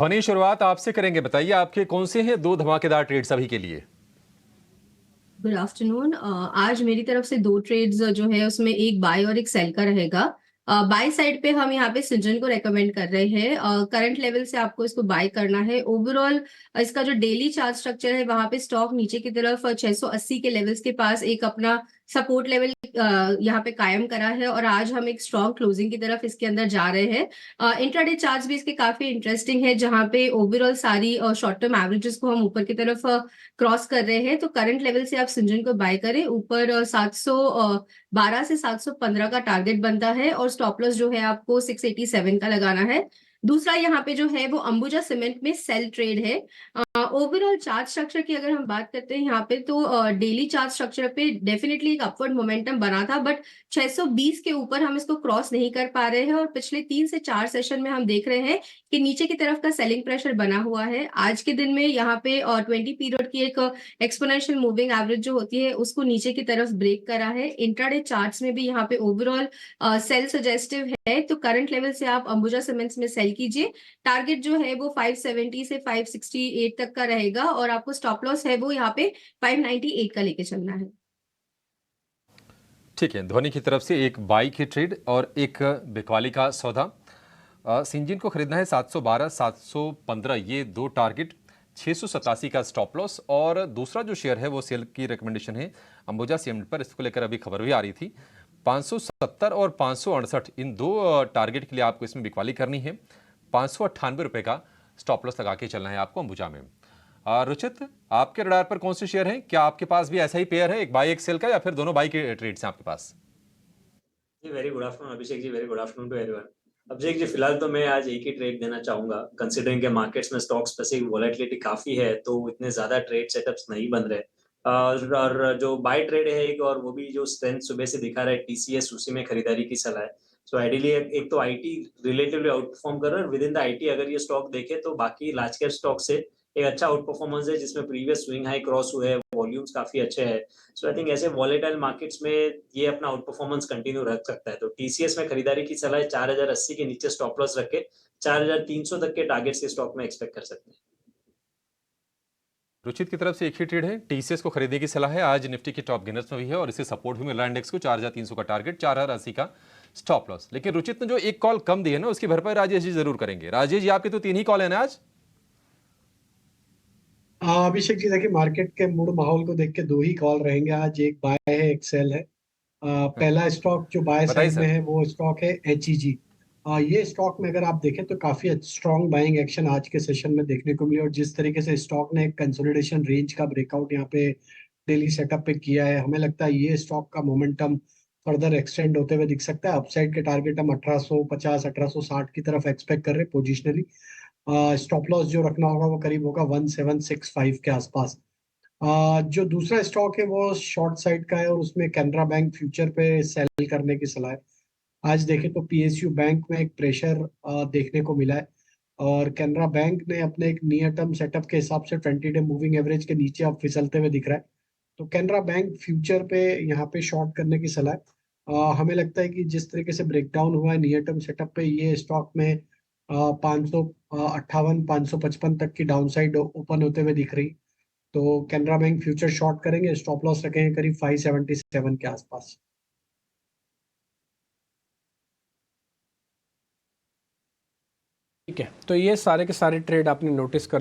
ध्वनि, शुरुआत आपसे करेंगे। बताइए आपके कौन से हैं दो धमाकेदार ट्रेड्स अभी के लिए? Good afternoon. आज मेरी तरफ से दो ट्रेड्स जो है उसमें एक बाय और एक सेल का रहेगा। बाय साइड पे हम यहाँ पे सिंजन को रेकमेंड कर रहे हैं। करंट लेवल से आपको इसको बाय करना है। ओवरऑल इसका जो डेली चार्ट स्ट्रक्चर है वहां पे स्टॉक नीचे की तरफ 680 के लेवल्स के पास एक अपना सपोर्ट लेवल यहाँ पे कायम करा है और आज हम एक स्ट्रॉन्ग क्लोजिंग की तरफ इसके अंदर जा रहे हैं। इंट्राडे चार्ट्स भी इसके काफी इंटरेस्टिंग है जहां पे ओवरऑल सारी शॉर्ट टर्म एवरेजेस को हम ऊपर की तरफ क्रॉस कर रहे हैं। तो करंट लेवल से आप सिंजन को बाय करें। ऊपर 712 से 715 का टारगेट बनता है और स्टॉप लॉस जो है आपको 687 का लगाना है। दूसरा यहाँ पे जो है वो अंबुजा सीमेंट में सेल ट्रेड है। ओवरऑल चार्ट स्ट्रक्चर की अगर हम बात करते हैं यहाँ पे तो डेली चार्ट स्ट्रक्चर पे डेफिनेटली एक अपवर्ड मोमेंटम बना था, बट 620 के ऊपर हम इसको क्रॉस नहीं कर पा रहे हैं और पिछले 3 से 4 सेशन में हम देख रहे हैं कि नीचे की तरफ का सेलिंग प्रेशर बना हुआ है। आज के दिन में यहाँ पे 20 पीरियड की एक एक्सपोनेंशियल मूविंग एवरेज जो होती है उसको नीचे की तरफ ब्रेक करा है। इंट्राडे चार्ट्स में भी यहाँ पे ओवरऑल सेल सजेस्टिव है। तो करंट लेवल से आप अंबुजा सीमेंट्स में सेल कीजिए। टारगेट जो है वो 570 से 568 तक का रहेगा और आपको स्टॉप लॉस है वो यहाँ पे 598 का लेके चलना है। ठीक है, ध्वनि की तरफ से एक बाई की ट्रेड और एक बिकवाली का सौदा। सिंजिन को खरीदना है 712 715, ये दो टारगेट, 687 का स्टॉप लॉस। और दूसरा जो शेयर है वो सेल की रिकमेंडेशन है अंबुजा सीमेंट पर। इसको लेकर अभी खबर भी आ रही थी। 570 और 568, इन दो टारगेट के लिए आपको इसमें बिकवाली करनी है। 598 रुपए का स्टॉप लॉस लगा के चलना है आपको अंबुजा में। रुचित, आपके रडार पर कौन से शेयर हैं? क्या आपके पास भी ऐसा ही पेयर है, एक बाई एक सेल का, या फिर दोनों बाई के ट्रेड्स हैं आपके पास? जी, very good afternoon Abhishek ji, very good afternoon to everyone. Abhishek ji, फिलहाल तो मैं आज एक ही ट्रेड देना चाहूंगा, कंसीडरिंग के मार्केट्स में स्टॉक स्पेसिफिक वोलेटिलिटी काफी है, तो इतने ज्यादा ट्रेड सेटअप्स नहीं बन रहे। और जो बाय ट्रेड है एक, और वो भी जो स्ट्रेंथ सुबह से दिखा रहा है टीसीएस, उसी में खरीदारी की सलाह है। सो आइडियली एक तो आईटी रिलेटिवली आउट परफॉर्म कर रहा है, विद इन द आईटी अगर ये स्टॉक देखे तो बाकी लार्ज कैप स्टॉक से एक अच्छा आउट परफॉर्मेंस है, जिसमें प्रीवियस स्विंग हाई क्रॉस हुए हैं, वॉल्यूम्स काफी अच्छे हैं। सो आई थिंक ऐसे वॉलेटाइल मार्केट्स में ये अपना आउट परफॉर्मेंस कंटिन्यू रख सकता है। तो टीसीएस में खरीदारी की सलाह है। 4080 के नीचे स्टॉप लॉस रख के 4300 तक के टारगेट्स के स्टॉक में एक्सपेक्ट कर सकते हैं। रुचित की तरफ से एक ही ट्रेड है, टीसीएस को खरीदने की सलाह है। आज निफ्टी की टॉप गेनर्स में भी है और इसे सपोर्ट भी मिल रहा है इंडेक्स को। 4300 का टारगेट, 4080 का स्टॉप लॉस। लेकिन रुचित ने जो एक कॉल कम दी है ना, उसकी भरपाई राजेश जी जरूर करेंगे। राजेश जी, आपके तो 3 ही कॉल है ना आज? अभिषेक जी, देखिए मार्केट के मूड माहौल को देख के दो ही कॉल रहेंगे आज। एक बाय है, एक सेल है। पहला स्टॉक जो बाय बताइए साइड में सर। है वो स्टॉक है एचईजी। ये स्टॉक में अगर आप देखें तो काफी स्ट्रॉन्ग बाइंग एक्शन आज के सेशन में देखने को मिली, और जिस तरीके से स्टॉक ने एक कंसोलिडेशन रेंज का ब्रेकआउट यहाँ पे डेली सेटअप पे किया है, हमें लगता है ये स्टॉक का मोमेंटम फर्दर एक्सटेंड होते हुए दिख सकता है। अपसाइड के टारगेट हम 1850 1860 की तरफ एक्सपेक्ट कर रहे हैं पोजिशनली। स्टॉप लॉस जो रखना होगा वो करीब होगा 1765 के आसपास। जो दूसरा स्टॉक है वो शॉर्ट साइड का है और उसमें कैनरा बैंक फ्यूचर पे सेल करने की सलाह है। आज देखें तो पीएसयू बैंक में एक प्रेशर देखने को मिला है, और कैनरा बैंक ने अपने एक नियर टर्म सेटअप के हिसाब से 20 डे मूविंग एवरेज के नीचे अब फिसलते हुए दिख रहा है। तो कैनरा बैंक फ्यूचर पे यहाँ पे शॉर्ट करने की सलाह है। हमें लगता है कि जिस तरीके से ब्रेकडाउन हुआ है नियर टर्म सेटअप पे, ये स्टॉक में 558 555 तक की डाउनसाइड ओपन होते हुए दिख रही। तो कैनरा बैंक फ्यूचर शॉर्ट करेंगे, स्टॉप लॉस रखेंगे करीब 577 के आसपास। ठीक है, तो ये सारे के सारे ट्रेड आपने नोटिस कर